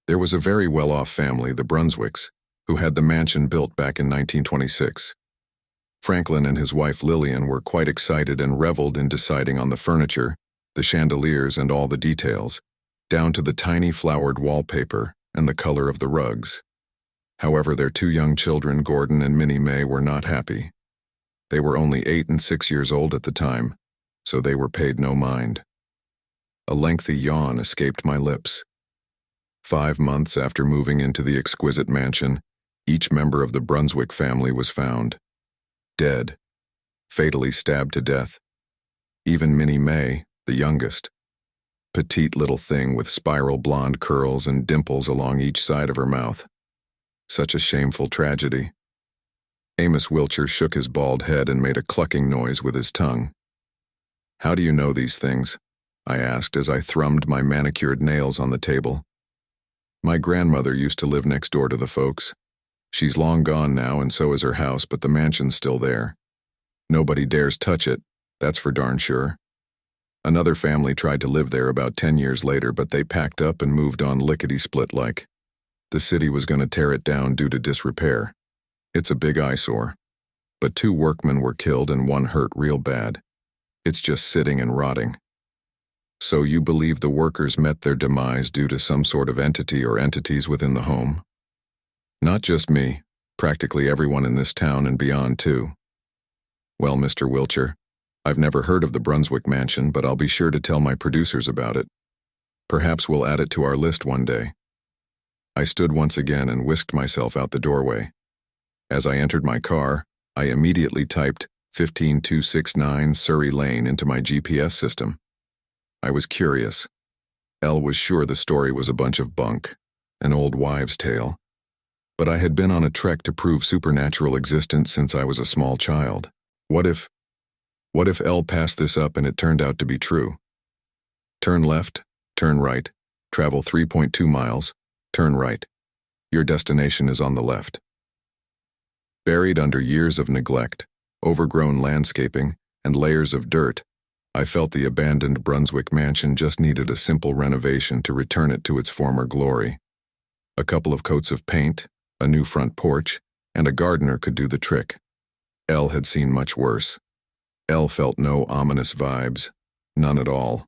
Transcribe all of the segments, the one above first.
There was a very well-off family, the Brunswicks, who had the mansion built back in 1926. Franklin and his wife Lillian were quite excited and reveled in deciding on the furniture, the chandeliers and all the details, down to the tiny flowered wallpaper and the color of the rugs. However, their two young children, Gordon and Minnie May, were not happy. They were only 8 and 6 years old at the time, so they were paid no mind. A lengthy yawn escaped my lips. 5 months after moving into the exquisite mansion, each member of the Brunswick family was found. Dead. Fatally stabbed to death. Even Minnie May, the youngest. Petite little thing with spiral blonde curls and dimples along each side of her mouth. Such a shameful tragedy. Amos Wiltshire shook his bald head and made a clucking noise with his tongue. "How do you know these things?" I asked as I thrummed my manicured nails on the table. "My grandmother used to live next door to the folks. She's long gone now, and so is her house, but the mansion's still there. Nobody dares touch it, that's for darn sure. Another family tried to live there about 10 years later, but they packed up and moved on lickety-split like. The city was going to tear it down due to disrepair. It's a big eyesore. But 2 workmen were killed and 1 hurt real bad. It's just sitting and rotting." "So you believe the workers met their demise due to some sort of entity or entities within the home?" "Not just me, practically everyone in this town and beyond too." "Well, Mr. Wiltshire, I've never heard of the Brunswick mansion, but I'll be sure to tell my producers about it. Perhaps we'll add it to our list one day." I stood once again and whisked myself out the doorway. As I entered my car, I immediately typed 15269 Surrey Lane into my GPS system. I was curious. Elle was sure the story was a bunch of bunk, an old wives' tale. But I had been on a trek to prove supernatural existence since I was a small child. What if Elle passed this up and it turned out to be true? "Turn left, turn right, travel 3.2 miles, turn right. Your destination is on the left." Buried under years of neglect, overgrown landscaping, and layers of dirt, I felt the abandoned Brunswick mansion just needed a simple renovation to return it to its former glory. A couple of coats of paint, a new front porch, and a gardener could do the trick. Elle had seen much worse. Elle felt no ominous vibes, none at all.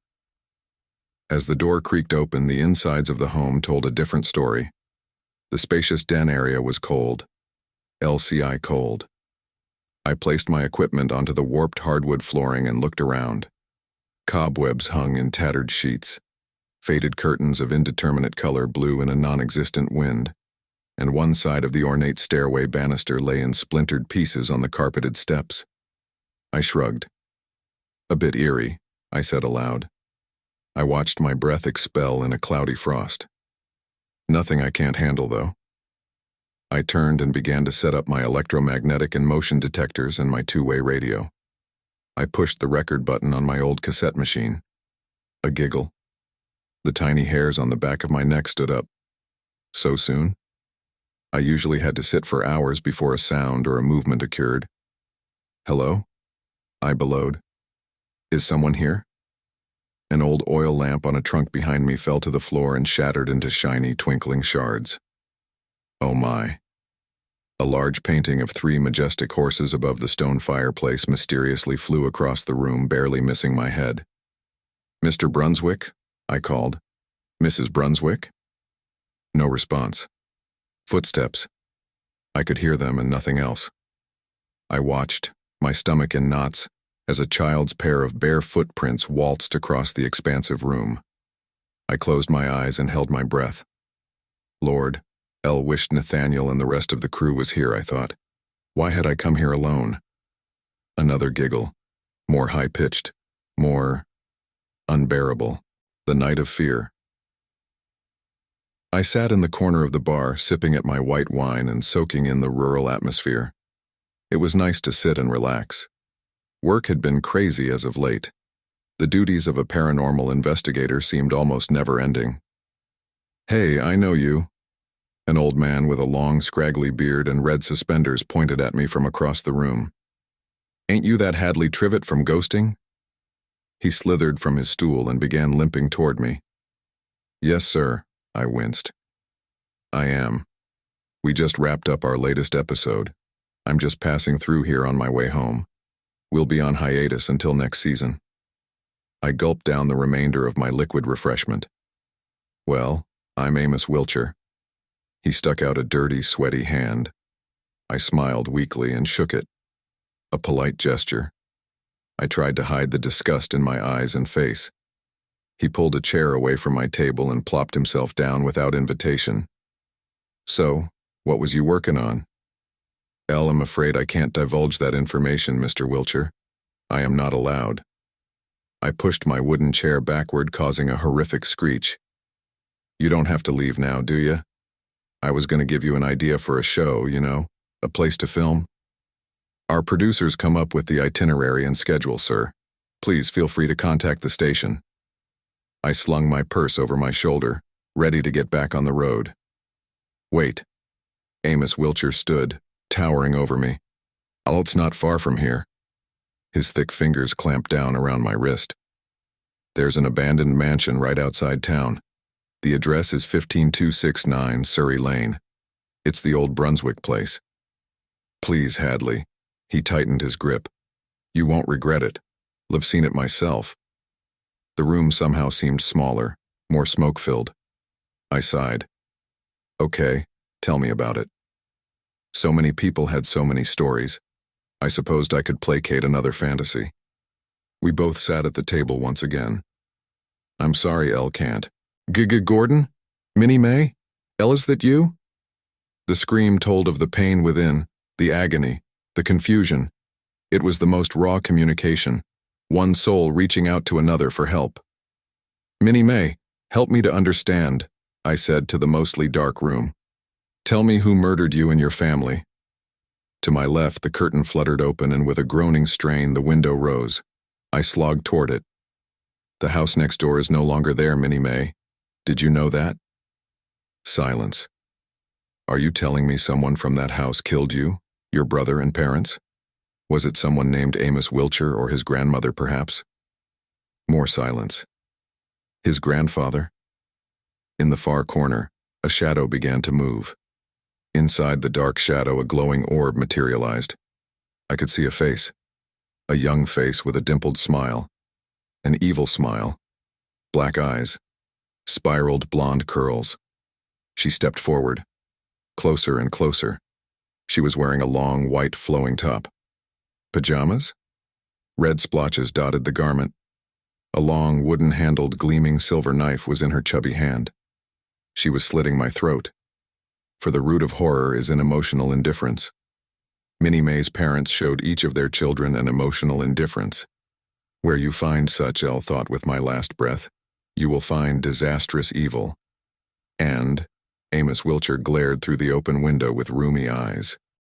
As the door creaked open, the insides of the home told a different story. The spacious den area was cold. LCI cold. I placed my equipment onto the warped hardwood flooring and looked around. Cobwebs hung in tattered sheets. Faded curtains of indeterminate color blew in a non-existent wind, and one side of the ornate stairway banister lay in splintered pieces on the carpeted steps. I shrugged. "A bit eerie," I said aloud. I watched my breath expel in a cloudy frost. "Nothing I can't handle, though." I turned and began to set up my electromagnetic and motion detectors and my 2-way radio. I pushed the record button on my old cassette machine. A giggle. The tiny hairs on the back of my neck stood up. So soon? I usually had to sit for hours before a sound or a movement occurred. "Hello?" I bellowed. "Is someone here?" An old oil lamp on a trunk behind me fell to the floor and shattered into shiny, twinkling shards. Oh my. A large painting of 3 majestic horses above the stone fireplace mysteriously flew across the room, barely missing my head. "Mr. Brunswick?" I called. "Mrs. Brunswick?" No response. Footsteps. I could hear them and nothing else. I watched, my stomach in knots, as a child's pair of bare footprints waltzed across the expansive room. I closed my eyes and held my breath. Lord, Elle wished Nathaniel and the rest of the crew was here, I thought. Why had I come here alone? Another giggle. More high-pitched. More unbearable. The night of fear. I sat in the corner of the bar, sipping at my white wine and soaking in the rural atmosphere. It was nice to sit and relax. Work had been crazy as of late. The duties of a paranormal investigator seemed almost never-ending. "Hey, I know you." An old man with a long, scraggly beard and red suspenders pointed at me from across the room. "Ain't you that Hadley Trivet from Ghosting?" He slithered from his stool and began limping toward me. "Yes, sir," I winced. I am. We just wrapped up our latest episode. I'm just passing through here on my way home. We'll be on hiatus until next season. I gulped down the remainder of my liquid refreshment. Well, I'm Amos Wilcher. He stuck out a dirty, sweaty hand. I smiled weakly and shook it. A polite gesture. I tried to hide the disgust in my eyes and face. He pulled a chair away from my table and plopped himself down without invitation. So, what was you working on? I'm afraid I can't divulge that information, Mr. Wilcher. I am not allowed. I pushed my wooden chair backward, causing a horrific screech. You don't have to leave now, do you? I was going to give you an idea for a show, a place to film. Our producers come up with the itinerary and schedule, sir. Please feel free to contact the station. I slung my purse over my shoulder, ready to get back on the road. Wait. Amos Wilcher stood, towering over me. It's not far from here. His thick fingers clamped down around my wrist. There's an abandoned mansion right outside town. The address is 15269 Surrey Lane. It's the old Brunswick place. Please, Hadley. He tightened his grip. You won't regret it. I've seen it myself. The room somehow seemed smaller, more smoke-filled. I sighed. Okay, tell me about it. So many people had so many stories. I supposed I could placate another fantasy. We both sat at the table once again. I'm sorry, Elle can't. Gordon? Minnie May? Elle, is that you? The scream told of the pain within, the agony, the confusion. It was the most raw communication, one soul reaching out to another for help. Minnie May, help me to understand, I said to the mostly dark room. Tell me who murdered you and your family. To my left, the curtain fluttered open, and with a groaning strain, the window rose. I slogged toward it. The house next door is no longer there, Minnie May. Did you know that? Silence. Are you telling me someone from that house killed you, your brother and parents? Was it someone named Amos Wilcher, or his grandmother, perhaps? More silence. His grandfather? In the far corner, a shadow began to move. Inside the dark shadow, a glowing orb materialized. I could see a face. A young face with a dimpled smile. An evil smile. Black eyes. Spiraled blonde curls. She stepped forward. Closer and closer. She was wearing a long, white, flowing top. Pajamas? Red splotches dotted the garment. A long, wooden-handled, gleaming silver knife was in her chubby hand. She was slitting my throat. For the root of horror is in emotional indifference. Minnie May's parents showed each of their children an emotional indifference. Where you find such, Elle thought with my last breath, you will find disastrous evil. And Amos Wilcher glared through the open window with rheumy eyes.